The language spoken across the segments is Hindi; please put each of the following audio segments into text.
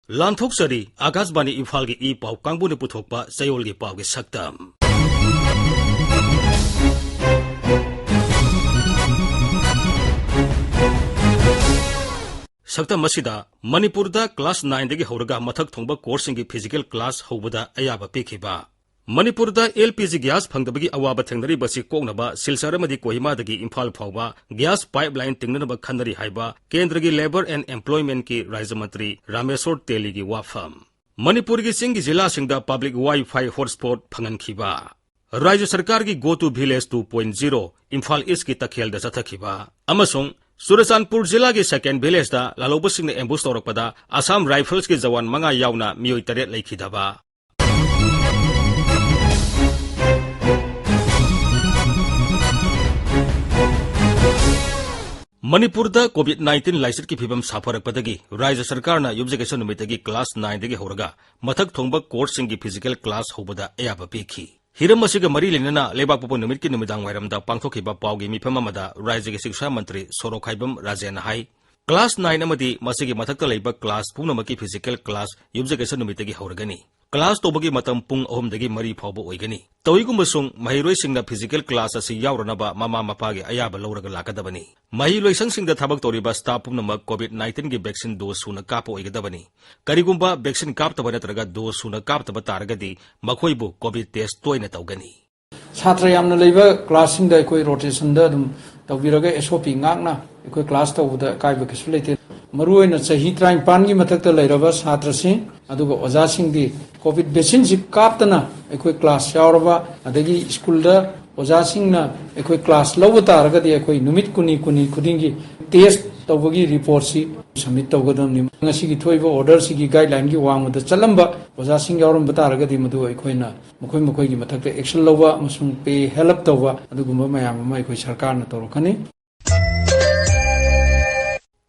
लांथोक्सरी आकाशवाणी इम्फाल की ई पाव कांगबुन पुथोकपा चयोल की पाव के सक्तम सक्तम मसिदा मणिपुरदा क्लास 9 दगी हौरगा मथक थोंबा कोर्सिंग की फिजिकल क्लास हौबदा अयाबा पिखिबा मणिपुरदा एलपीजी गैस फंगदबगी अवाबा थेंगनरी बसी कोकनबा सिलचर अमदी कोहिमादगी इम्फाल फावबा गैस पाइपलाइन तिंगनबा खन्नरी हाइबा केंद्र की लेबर एंड एम्प्लॉयमेंट की राज्य मंत्री रामेश्वर तेली की वाफम मणिपुर की सिंह जिला सिंगदा पब्लिक वाईफाई हॉटस्पॉट फंगनखिबा राज्य सरकार की go to village 2.0 Imphal East की तखेल चथखिबा अमसुंग चुरचानपुर जिला की सेकेंड विलेज लालौबसिंग एम्बुश तौरपदा असम राइफल्स की जवान मंगा यावना मियोय 8 लेखिदबा मणिपुरदा कोविड-19 लाइसर की फिबम साफरकपदगी राज्य सरकार ना युबजेकेशन नुमितगी क्लास 9 दगी होरगा मथक थोंबा कोर्सिंग की फिजिकल क्लास होबदा अयाबा पिखि हिरम असिगा मरी लेनना लेबाक पोपो नुमित की नुमिदांग वायरमदा पांगथोखिबा पावगी मिफम अमदा राज्य के शिक्षा मंत्री सोरोखाइबम राजेन हाई क्लास 9 अमदी मसिगी मथकता लेबा क्लास पुनमकी फिजिकल क्लास युबजेकेशन नुमितगी होरगनी क्लास तोबगी मतम पुंग अहोमदगी मरी फावबो ओइगनी तौइगुमसुंग महिरोइसिंगना फिजिकल क्लास असि यावरनबा ममा मपागे अयाबा लौरगा लाकदबनी महिलोइसंगसिंगदा थबक तौरिबा स्टाफ पुनमक कोविड-19 की वैक्सीन डोज सुना कापो ओइगदबनी करिगुंबा वैक्सीन कापतबा नत्रगा डोज सुना कापतबा तारगदी मखोइबु कोविड टेस्ट तोइना तौगनी छात्र यामना लेबा क्लासिंग दा कोई रोटेशन दा दम तौबिरगा एसओपी ngaakna कोई क्लास तौबदा काइबा किसु लेते मरुओइना सही 35 की मथकता लेरबा छात्रसिंग अदुगा ओजासिंगदी कोविड वैक्सीन जि कापतना कोई क्लास यावरबा अदगी स्कूल दा ओजासिंगना कोई क्लास लौबा तारगदी कोई नुमित कुनी खुदिंगी test तौबगी report C submit तौगदमनि ngasi gi thoiba order si gi guideline gi wangda chalamba ओजासिंग यावरम बतारगदी मदु अखोइना मखोइ gi मथकता एक्शन लौबा अमसुंग पे हेल्प तौबा अदुगुंबा मयाम अमा अखोइ सरकारना तौरखनी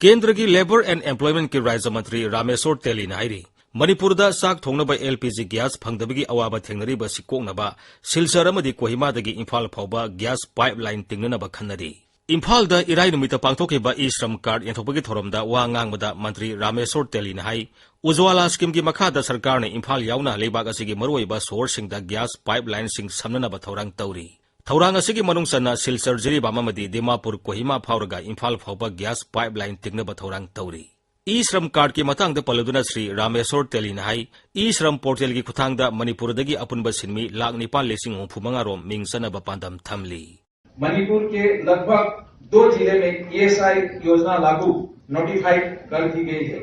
केंद्र की लेबर एंड एम्प्लॉयमेंट की राज्य मंत्री रामेश्वर तेली नायरी मणिपुरदा साक थोंगनबा एलपीजी गैस फंगदबगी अवाबा थेंगनरीबा सिकोकनबा सिलचर अमदी कोहिमादगी इम्फाल फावबा गैस पाइपलाइन तिंगनबा खन्नरी इम्फालदा इराई नुमिता पांगथोखिबा ई श्रम कार्ड यंथोकबगी थोरमदा वा ngangbada मंत्री रामेश्वर तेली नाई उज्ज्वला स्कीम की मखादा सरकार ने इम्फाल यावना लेबाक असिगी मरुओइबा सोरसिंगदा गैस पाइपलाइन सिंग समननबा थौरांग तौरी थौरांग असिगी मनुंगसना सिलचर जिरीबामदी दिमापुर कोहिमा फावरगा इम्फाल फावबा गैस पाइपलाइन तिंगनबा थौरांग तौरी ई श्रम कार्ड की मतंगदा पलुदुना श्री रामेश्वर तेली नाई ई श्रम पोर्टल की खुथांगदा मणिपुरदगी अपुनबा सिनमी 1,9,35,000 रोम मिंगसनबा पांदम थमली मणिपुर के लगभग 2 जिले में ईएसआई योजना लागू नोटिफाइड कर दी गई है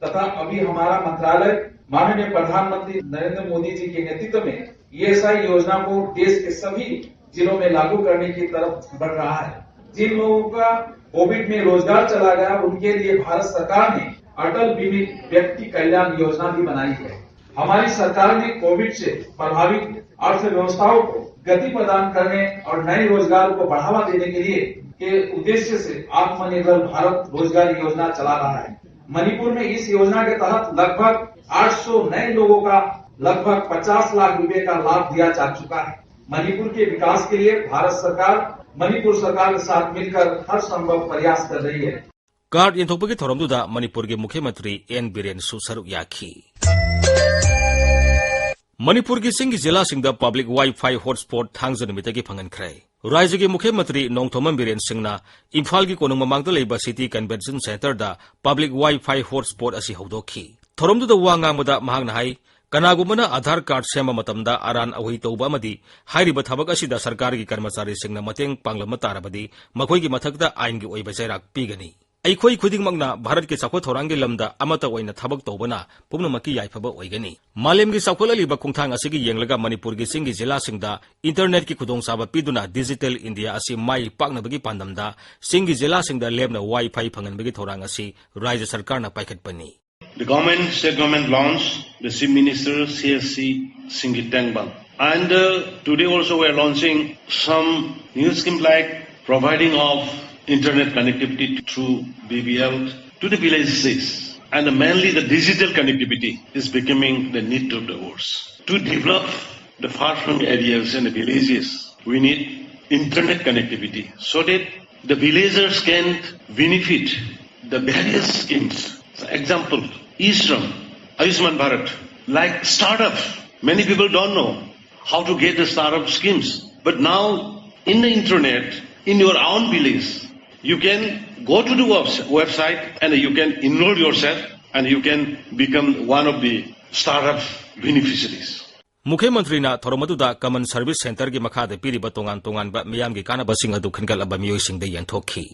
तथा अभी हमारा मंत्रालय माननीय प्रधानमंत्री नरेंद्र मोदी जी के नेतृत्व में ईएसआई योजना को देश के सभी जिलों में लागू करने की तरफ बढ़ रहा है। जिन लोगों का कोविड में रोजगार चला गया उनके लिए भारत सरकार ने अटल बीमित व्यक्ति कल्याण योजना भी बनाई है। हमारी सरकार ने कोविड से प्रभावित अर्थव्यवस्थाओं को गति प्रदान करने और नए रोजगार को बढ़ावा देने के लिए के उद्देश्य से आत्मनिर्भर भारत रोजगार योजना चला रहा है। मणिपुर में इस योजना के तहत लगभग 800 नए लोगों का लगभग 50 लाख रुपए का लाभ दिया जा चुका है। मणिपुर के विकास के लिए भारत सरकार मणिपुर सरकार के साथ मिलकर हर संभव प्रयास कर रही है। कार्ड यंथोकबगी थोरमदुदा मणिपुर के मुख्यमंत्री एन बीरेन सुसरुक याखी मणिपुर की सिंह जिला सिंह पब्लिक वाईफाई हॉटस्पॉट थांगज नुमितगी फंगनख्रे राज्य के मुख्यमंत्री नोंगथोमम बीरेन सिंहना इम्फाल की कोनुंग ममांगदा लेबा सिटी कन्वेंशन सेंटर दा पब्लिक वाईफाई हॉटस्पॉट असि हौदोखी थोरमदुदा वा ngangbada mahakna hai कनागुमना आधार कार्ड सेमा मतमदा आरान अवही तौबा अमदी हाइरिबा थबक असिदा सरकार की कर्मचारी सिंगना मतेंग पांगलम तारबदी मखोइगी मथकदा आइन की ओइबा जैराक पीगनी अखोई खुदिंगमकना भारत के चाखो थौरांगी लमदा अमता ओइना थबक तौबना पुग्नमकी याइफबा ओइगनी मालेम की चाखोललिबा खुंथांग असिगी येंगलगा मणिपुर की सिंगी जिला सिंगदा इंटरनेट की खुदोंसाबा पीदुना डिजिटल इंडिया असि माई पाकनबगी पांदमदा सिंगी जिला सिंगदा लेबना वाईफाई फंगनबगी थौरांग असि राज्य सरकारना पाइखटपनी The state government launched the Chief Minister CSC Singhi Tengbang. And today also we are launching some new scheme like providing of internet connectivity through BBL to the villages. And mainly the digital connectivity is becoming the need of the hours. To develop the far-flung areas and the villages, we need internet connectivity so that the villagers can benefit the various schemes. For example, e-shram Ayushman Bharat, like startup. Many people don't know how to get the startup schemes. But now, in the internet, in your own village, you can go to the website and you can enroll yourself and you can become one of the startup beneficiaries. मुख्यमंत्री ना थोरमदुदा कमन सर्विस सेंटर की मखादे पीरिबा तोंगान तोंगानबा मियाम की कानाबसिंग अदु खनगलबा मियोइसिंगदे यंथोखी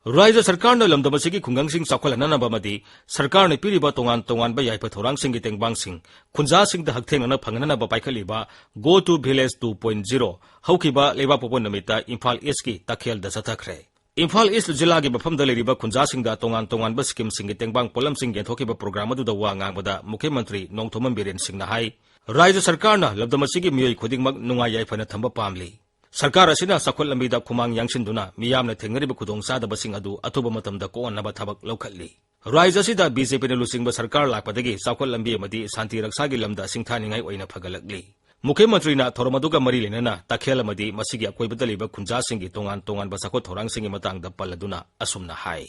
राज्य सरकार ने लमदमसिगी खुंगंगसिंग चाखोलननबमदी सरकार ने पीरिबा तोंगान तोंगानबा याइफा थोरांगसिंग की तेंगबांगसिंग खुंजासिंग द हकथेंगना फंगननबा पाइखलिबा गो टू विलेज 2.0 हौखिबा लेबा पोपन नमिता इम्फाल ईस्ट की तखेल द सथखरे इम्फाल ईस्ट जिला की मफम द लेरिबा खुंजासिंग द तोंगान तोंगानबा स्कीम सिंग की तेंगबांग पोलमसिंग यंथोखिबा प्रोग्राम अदु द वा ngangbada मुख्यमंत्री नोंगथोमन बिरेन सिंह ना हाई राज्य सरकार ना लमदमसिगी मियोइ खुदिंगमक नुंगा याइफाना थंबा पामली सरकार असिना सखोल लंबीदा खुमांग यांगसिनदुना मियामना थेंगरिबा खुदोंचादबसिंग अदु अथुबा मतमदा कोअननबा थबक लौखल्ली राज्य असिदा बीजेपी ने लुसिंगबा सरकार लाकपदगी सखोल लंबी अमदी शांति रक्षागी लमदा सिंथानिंगाई ओइना फगलकली मुख्यमंत्री ना थोरमदुगा मरी लेनना तखेल अमदी मसिगी अकोइबदा लेबा खुंजासिंगी तोंगान तोंगानबा सखो थोरांगसिंगी मतंगदा पल्लदुना असुमना हाई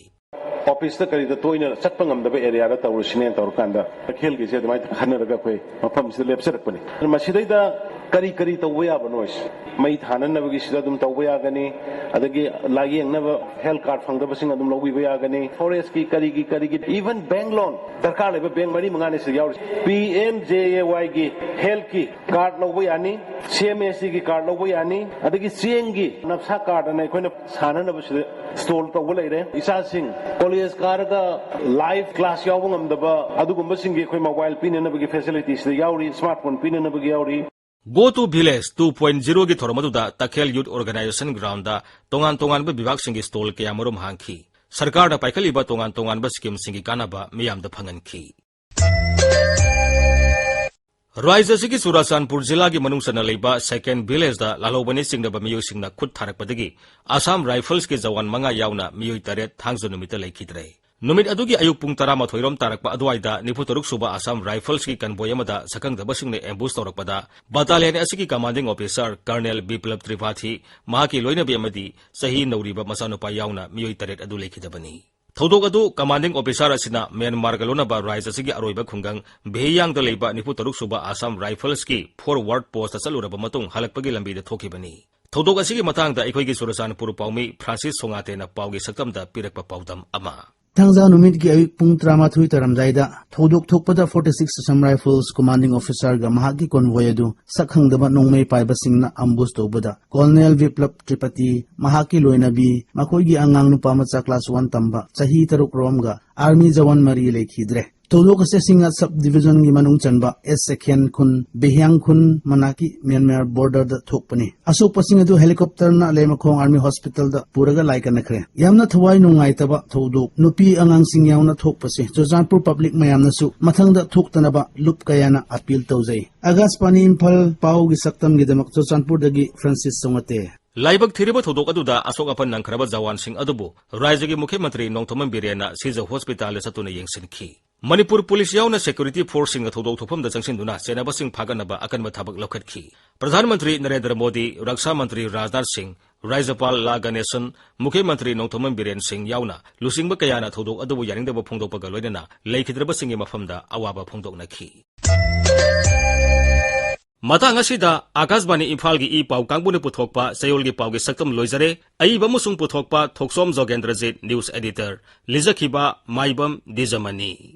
ऑफिस करी तोयना चटपंगमदब एरिया तौरसिने तौरकांदा खेल की अदुमाय खनरगा कोई मफम से लेपसरकपने मसिदैदा करी करी तौबा याबा नोइस मई थाननबगी सिदा दुम तौबा यागनी अदगी लायेंगनब हेल्थ कार्ड फंगदबसिंग अदुम लौबिबा यागनी फॉरेस्ट की इवन बैंक लोन दरकार लेबा बैंक मरी मंगाने से याव PMJAY की हेल्थ की कार्ड लौबा यानी CMSC की कार्ड लौबा यानी अदगी CN की नक्शा कार्ड ने कोइन साननब से स्टोर तौबा लेरे इसा सिंह कॉलेज कारगा लाइव क्लास याव ngमदबा अदुगुंबसिंग की कोइ मोबाइल पिननबगी फैसिलिटीज यावरी स्मार्टफोन पिननबगी यावरी गो टू विलेज 2.0 की थोरमदुदा तखेल यूथ ऑर्गेनाइजेशन ग्राउंड दा तोंगान तोंगान विभाग सिंगी स्टॉल के मरुम हांखी सरकार दा पाइखलिबा तोंगान तोंगान स्कीम सिंगी कानाबा मियामदा फंगनखी राज्य सिगी चुराचांदपुर जिला की मनुंगसना लेबा सेकेंड विलेज दा लालौबनी सिंगदबा मियोइसिंगना खुद थारकपदगी आसाम राइफल्स के जवान मंगा यावना मियोइ तरेट थांगजो नुमिता लेखिद्रे नुमित अदुगी अयुक पुंग 13 रोम तारकपा अदुवाइदा 94 सुबा आसाम राइफल्स की कन्वोय अमदा सकंगदबसिंगने एम्बुश तौरकपदा बटालियन असिगी commanding officer colonel Biplab Tripathi महाकी लोइनबी अमदी सही नौरीबा मसानुपा यावना मियोइ तरेट अदु लेखिदबनी थौदोक अदु कमांडिंग ऑफिसर असिना म्यांमार गलोनबा राज्य असिगी अरोइबा खुंगंग भेयांग द लेबा 94 सुबा आसाम राइफल्स की फॉरवर्ड पोस्ट चलुरबा मतुंग हलकपगी लंबीदा थोखिबनी थौदोक असिगी मतंगदा अखोइगी चुराचांदपुर पाउमी फ्रांसिस सोंगातेना पाउगी सक्तमदा पिरकपा पाउदम अमा थांजा नुमित की अयुक पुंग 13 तरमदाइदा थौदोक थोकपदा 46 असम राइफल्स कमांडिंग ऑफिसर गा महाकी कॉन्वॉय अदु सखंगदबा नोंगमै पाइबसिंगना अम्बुश तौबदा कर्नल विप्लब त्रिपाठी महाकी लोइनबी मखोइगी अंगांग नुपा मचा क्लास 1 तंबा चाही 3 रोमगा आर्मी जवान मरी लेखिद्रे थौदोक असे सिंगा सब डिवीजन की मनुंग चनबा एस सेकेंड खुन बेह्यांग खुन मनाकी म्यांमार बॉर्डर द थोकपनी असोक पसिंग अदु हेलीकॉप्टर ना लेमखोंग आर्मी हॉस्पिटल द पुरगा लाइकनखरे यामना थवाई नुंगाइतबा थौदोक नुपी अंगांग सिंग यावना थोकपसे चुराचांदपुर पब्लिक मयामनसु मथंग द थोकतनबा लुप कयाना अपील तौजै आगासपानी इम्फाल पाउगी सक्तम गिदमक चुराचांदपुर दगी फ्रांसिस सोंगते लाइबक थिरिबा थौदोक अदुदा असोक अपन नंखरबा जवान सिंह अदुबु राज्य की मुख्यमंत्री नोंगथोमन बिरेना सिजा हॉस्पिटल सतुना येंसिनखी मणिपुर पुलिस यावना सिक्योरिटी फोर्स सिंग थौदोक थोफमदा चंगसिनदुना सेनाबसिंग फागनबा अकनबा थबक लौखटखी प्रधानमंत्री नरेंद्र मोदी रक्षा मंत्री राजनाथ सिंह राज्यपाल ला गणेशन मुख्यमंत्री नोंगथोमन बिरेन सिंह यावना लुसिंगबा कयाना थौदोक अदुबु यानिंगदबा फोंदोकपगा लोइनना लेखिद्रबसिंगी मफमदा अवाबा फोंदोकनखी मतंग असिदा आकाशवाणी इम्फाल की ई पाउ कांगबुने पुथोकपा सयोल की पाउ की सक्तम लोइजरे अईबा मुसुंग पुथोकपा थोकसोम जोगेंद्रजीत न्यूज एडिटर लिजखिबा माइबम दिजमनी।